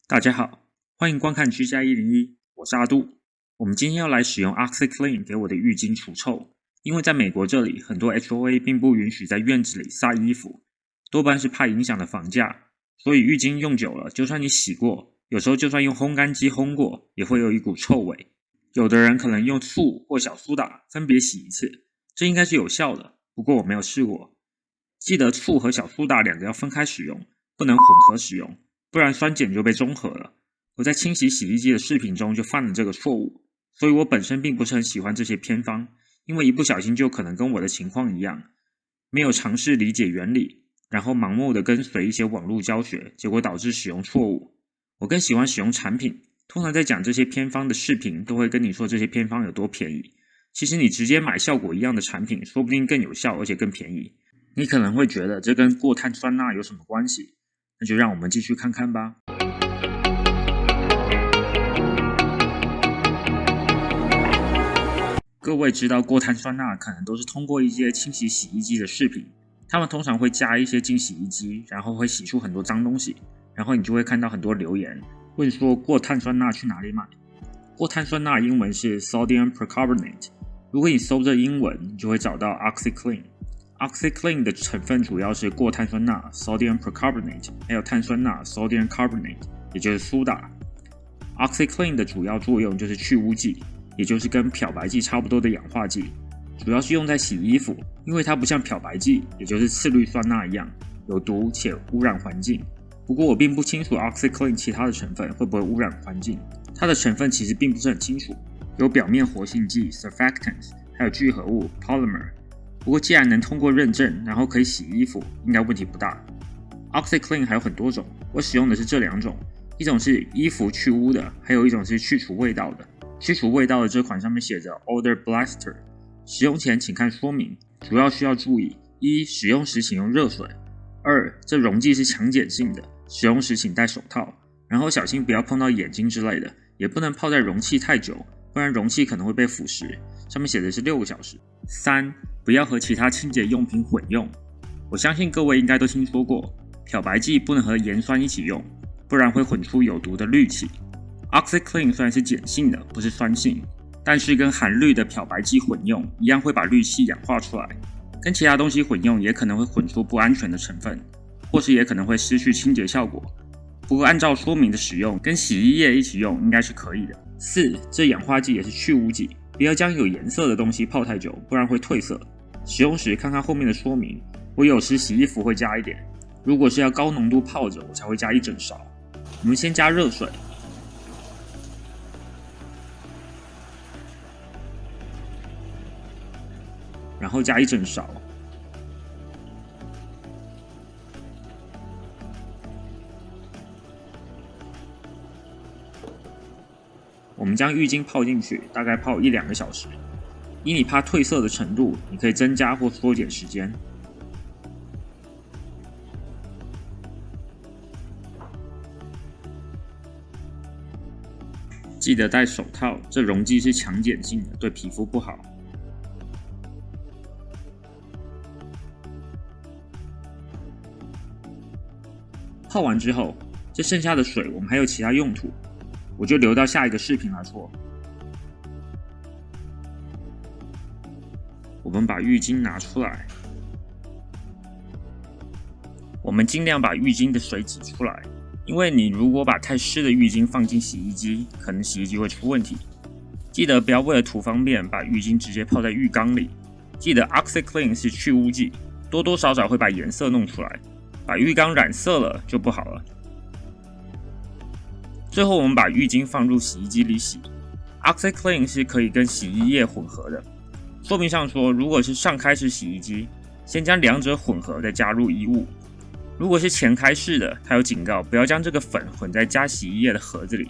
大家好，欢迎观看居家101，我是阿杜。我们今天要来使用 OxiClean 给我的浴巾除臭，因为在美国这里，很多 HOA 并不允许在院子里晒衣服，多半是怕影响了房价，所以浴巾用久了，就算你洗过，有时候就算用烘干机烘过，也会有一股臭味。有的人可能用醋或小苏打分别洗一次，这应该是有效的，不过我没有试过。记得醋和小苏打两个要分开使用，不能混合使用，不然酸碱就被中和了。我在清洗洗衣机的视频中就犯了这个错误，所以我本身并不是很喜欢这些偏方，因为一不小心就可能跟我的情况一样，没有尝试理解原理，然后盲目的跟随一些网络教学，结果导致使用错误。我更喜欢使用产品，通常在讲这些偏方的视频都会跟你说这些偏方有多便宜，其实你直接买效果一样的产品，说不定更有效而且更便宜。你可能会觉得这跟过碳酸钠有什么关系？那就让我们继续看看吧。各位知道过碳酸钠可能都是通过一些清洗洗衣机的视频，他们通常会加一些进洗衣机，然后会洗出很多脏东西，然后你就会看到很多留言问说过碳酸钠去哪里买。过碳酸钠英文是 Sodium Percarbonate， 如果你搜这英文，你就会找到 OxiClean。OxiClean 的成分主要是过碳酸钠 Sodium Percarbonate， 还有碳酸钠 Sodium Carbonate， 也就是苏打。OxiClean 的主要作用就是去污剂，也就是跟漂白剂差不多的氧化剂，主要是用在洗衣服，因为它不像漂白剂，也就是次氯酸钠一样有毒且污染环境。不过我并不清楚 OxiClean 其他的成分会不会污染环境，它的成分其实并不是很清楚，有表面活性剂 Surfactants， 还有聚合物 Polymer。不过既然能通过认证，然后可以洗衣服，应该问题不大。OxiClean 还有很多种，我使用的是这两种，一种是衣服去污的，还有一种是去除味道的。去除味道的这款上面写着 Odor Blaster， 使用前请看说明，主要需要注意：一、使用时请用热水；二、这溶剂是强碱性的，使用时请戴手套，然后小心不要碰到眼睛之类的，也不能泡在容器太久，不然容器可能会被腐蚀。上面写的是6个小时。3. 不要和其他清洁用品混用。我相信各位应该都听说过，漂白剂不能和盐酸一起用，不然会混出有毒的氯气。OxiClean 虽然是碱性的，不是酸性，但是跟含氯的漂白剂混用一样会把氯气氧化出来，跟其他东西混用也可能会混出不安全的成分，或是也可能会失去清洁效果。不过按照说明的使用，跟洗衣液一起用应该是可以的。4. 这氧化剂也是去污剂，不要将有颜色的东西泡太久，不然会褪色。使用时看看后面的说明，我有时洗衣服会加一点，如果是要高浓度泡着，我才会加一整勺。我们先加热水，然后加一整勺。我们将浴巾泡进去，大概泡1-2个小时。以你怕褪色的程度，你可以增加或缩减时间。记得戴手套，这溶剂是强碱性的，对皮肤不好。泡完之后，这剩下的水我们还有其他用途，我就留到下一个视频来说。我们把浴巾拿出来，我们尽量把浴巾的水挤出来，因为你如果把太湿的浴巾放进洗衣机，可能洗衣机会出问题。记得不要为了图方便把浴巾直接泡在浴缸里。记得 OxiClean 是去污剂，多多少少会把颜色弄出来，把浴缸染色了就不好了。最后我们把浴巾放入洗衣机里洗。OxiClean 是可以跟洗衣液混合的。说明上说，如果是上开式洗衣机，先将两者混合再加入衣物。如果是前开式的，它有警告不要将这个粉混在加洗衣液的盒子里，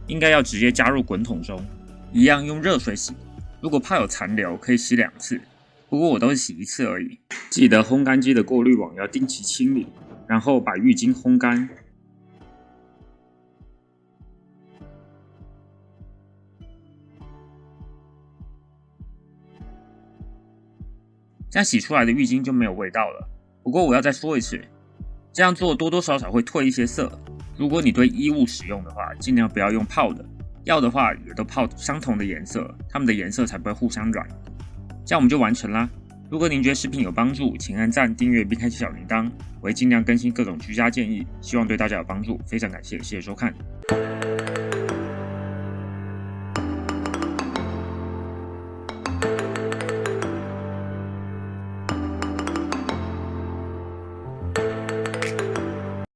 应该要直接加入滚筒中，一样用热水洗。如果怕有残留，可以洗2次，不过我都是洗1次而已。记得烘干机的过滤网要定期清理，然后把浴巾烘干。这样洗出来的浴巾就没有味道了。不过我要再说一次，这样做多多少少会褪一些色，如果你对衣物使用的话，尽量不要用泡的，要的话也都泡相同的颜色，它们的颜色才不会互相染。这样我们就完成啦。如果您觉得视频有帮助，请按赞、订阅并开启小铃铛，我会尽量更新各种居家建议，希望对大家有帮助。非常感谢，谢谢收看。